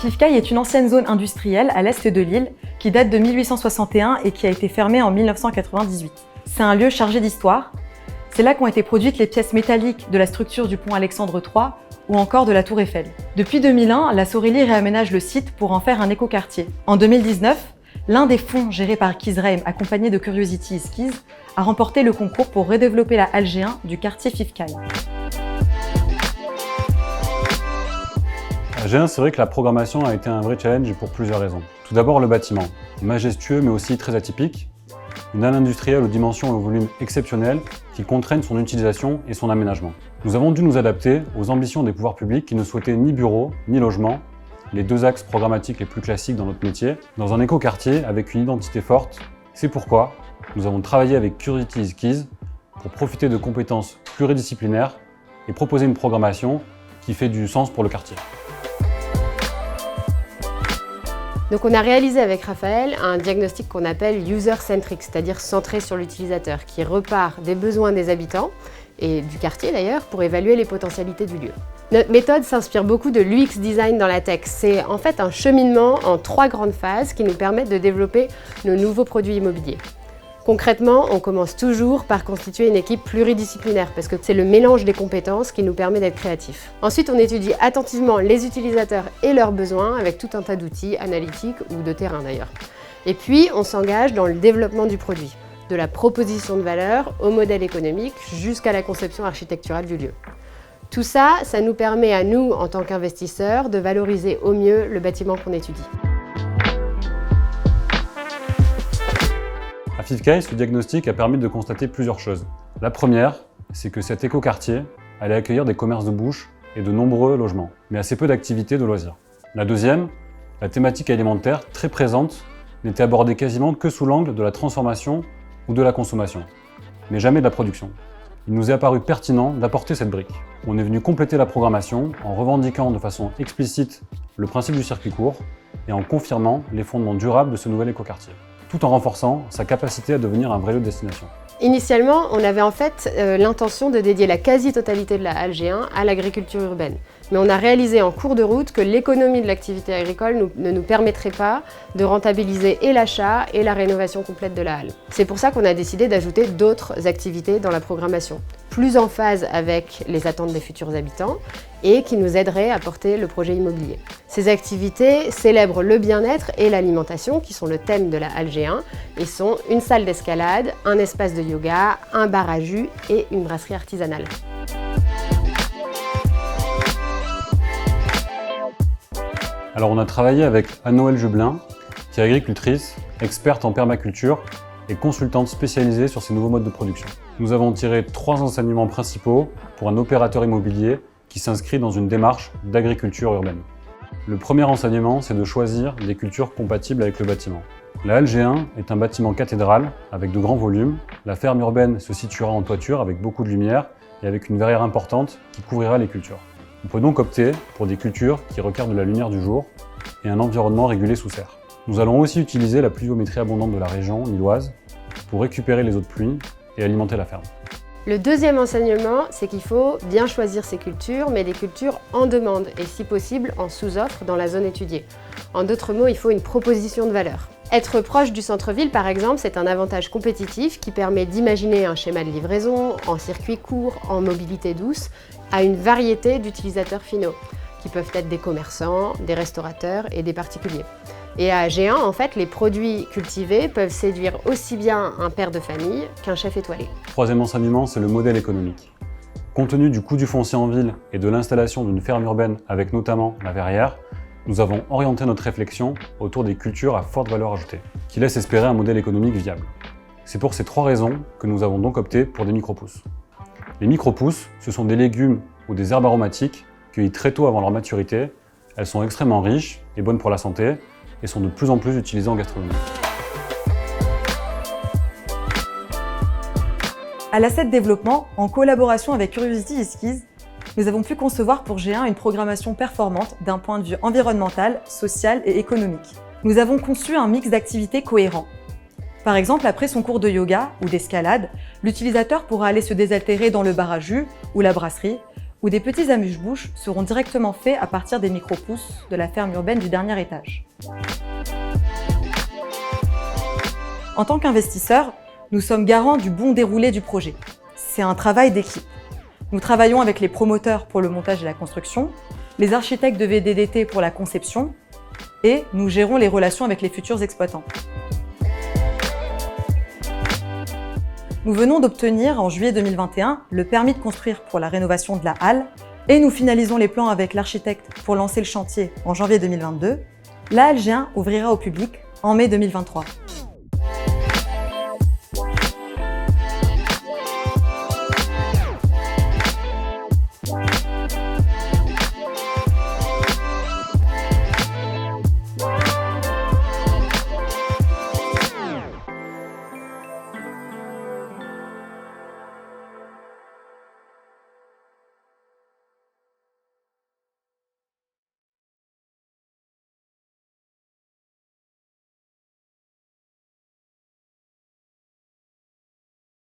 Fifcaille est une ancienne zone industrielle à l'est de l'île qui date de 1861 et qui a été fermée en 1998. C'est un lieu chargé d'histoire. C'est là qu'ont été produites les pièces métalliques de la structure du pont Alexandre III ou encore de la Tour Eiffel. Depuis 2001, la Sorélie réaménage le site pour en faire un écoquartier. En 2019, l'un des fonds gérés par Kizreim, accompagné de Curiosity is Kiz, a remporté le concours pour redévelopper la halle G1 du quartier Fifcaille. À G1, c'est vrai que la programmation a été un vrai challenge pour plusieurs raisons. Tout d'abord, le bâtiment, majestueux mais aussi très atypique. Une halle industrielle aux dimensions et au volume exceptionnels qui contraignent son utilisation et son aménagement. Nous avons dû nous adapter aux ambitions des pouvoirs publics qui ne souhaitaient ni bureaux, ni logements, les deux axes programmatiques les plus classiques dans notre métier, dans un écoquartier avec une identité forte. C'est pourquoi nous avons travaillé avec Curiosity is Kiz pour profiter de compétences pluridisciplinaires et proposer une programmation qui fait du sens pour le quartier. Donc on a réalisé avec Raphaël un diagnostic qu'on appelle user-centric, c'est-à-dire centré sur l'utilisateur, qui repart des besoins des habitants et du quartier d'ailleurs pour évaluer les potentialités du lieu. Notre méthode s'inspire beaucoup de l'UX design dans la tech. C'est en fait un cheminement en 3 grandes phases qui nous permettent de développer nos nouveaux produits immobiliers. Concrètement, on commence toujours par constituer une équipe pluridisciplinaire parce que c'est le mélange des compétences qui nous permet d'être créatifs. Ensuite, on étudie attentivement les utilisateurs et leurs besoins avec tout un tas d'outils analytiques ou de terrain d'ailleurs. Et puis, on s'engage dans le développement du produit, de la proposition de valeur au modèle économique jusqu'à la conception architecturale du lieu. Tout ça, ça nous permet à nous, en tant qu'investisseurs, de valoriser au mieux le bâtiment qu'on étudie. À Fifcaille, ce diagnostic a permis de constater plusieurs choses. La première, c'est que cet écoquartier allait accueillir des commerces de bouche et de nombreux logements, mais assez peu d'activités de loisirs. La deuxième, la thématique alimentaire, très présente, n'était abordée quasiment que sous l'angle de la transformation ou de la consommation, mais jamais de la production. Il nous est apparu pertinent d'apporter cette brique. On est venu compléter la programmation en revendiquant de façon explicite le principe du circuit court et en confirmant les fondements durables de ce nouvel écoquartier, tout en renforçant sa capacité à devenir un vrai lieu de destination. Initialement, on avait en fait l'intention de dédier la quasi-totalité de la halle G1 à l'agriculture urbaine. Mais on a réalisé en cours de route que l'économie de l'activité agricole ne nous permettrait pas de rentabiliser et l'achat et la rénovation complète de la halle. C'est pour ça qu'on a décidé d'ajouter d'autres activités dans la programmation, plus en phase avec les attentes des futurs habitants et qui nous aideraient à porter le projet immobilier. Ces activités célèbrent le bien-être et l'alimentation, qui sont le thème de la halle G1, et sont une salle d'escalade, un espace de yoga, un bar à jus et une brasserie artisanale. Alors on a travaillé avec Anne-Noëlle Jublin, qui est agricultrice, experte en permaculture et consultante spécialisée sur ces nouveaux modes de production. Nous avons tiré 3 enseignements principaux pour un opérateur immobilier qui s'inscrit dans une démarche d'agriculture urbaine. Le premier enseignement, c'est de choisir des cultures compatibles avec le bâtiment. La halle G1 est un bâtiment cathédral avec de grands volumes. La ferme urbaine se situera en toiture avec beaucoup de lumière et avec une verrière importante qui couvrira les cultures. On peut donc opter pour des cultures qui requièrent de la lumière du jour et un environnement régulé sous serre. Nous allons aussi utiliser la pluviométrie abondante de la région lilloise pour récupérer les eaux de pluie et alimenter la ferme. Le deuxième enseignement, c'est qu'il faut bien choisir ses cultures, mais des cultures en demande et si possible en sous-offre dans la zone étudiée. En d'autres mots, il faut une proposition de valeur. Être proche du centre-ville, par exemple, c'est un avantage compétitif qui permet d'imaginer un schéma de livraison en circuit court, en mobilité douce, à une variété d'utilisateurs finaux, qui peuvent être des commerçants, des restaurateurs et des particuliers. Et à G1, en fait, les produits cultivés peuvent séduire aussi bien un père de famille qu'un chef étoilé. Troisième enseignement, c'est le modèle économique. Compte tenu du coût du foncier en ville et de l'installation d'une ferme urbaine avec notamment la verrière, nous avons orienté notre réflexion autour des cultures à forte valeur ajoutée, qui laissent espérer un modèle économique viable. C'est pour ces 3 raisons que nous avons donc opté pour des micro-pousses. Les micro-pousses, ce sont des légumes ou des herbes aromatiques cueillies très tôt avant leur maturité. Elles sont extrêmement riches et bonnes pour la santé et sont de plus en plus utilisées en gastronomie. À l'Asset Développement, en collaboration avec Curiosity is Kiz, nous avons pu concevoir pour G1 une programmation performante d'un point de vue environnemental, social et économique. Nous avons conçu un mix d'activités cohérent. Par exemple, après son cours de yoga ou d'escalade, l'utilisateur pourra aller se désaltérer dans le bar à jus ou la brasserie, où des petits amuse-bouches seront directement faits à partir des micro-pousses de la ferme urbaine du dernier étage. En tant qu'investisseurs, nous sommes garants du bon déroulé du projet. C'est un travail d'équipe. Nous travaillons avec les promoteurs pour le montage et la construction, les architectes de VDDT pour la conception, et nous gérons les relations avec les futurs exploitants. Nous venons d'obtenir en juillet 2021 le permis de construire pour la rénovation de la halle et nous finalisons les plans avec l'architecte pour lancer le chantier en janvier 2022. La halle G1 ouvrira au public en mai 2023.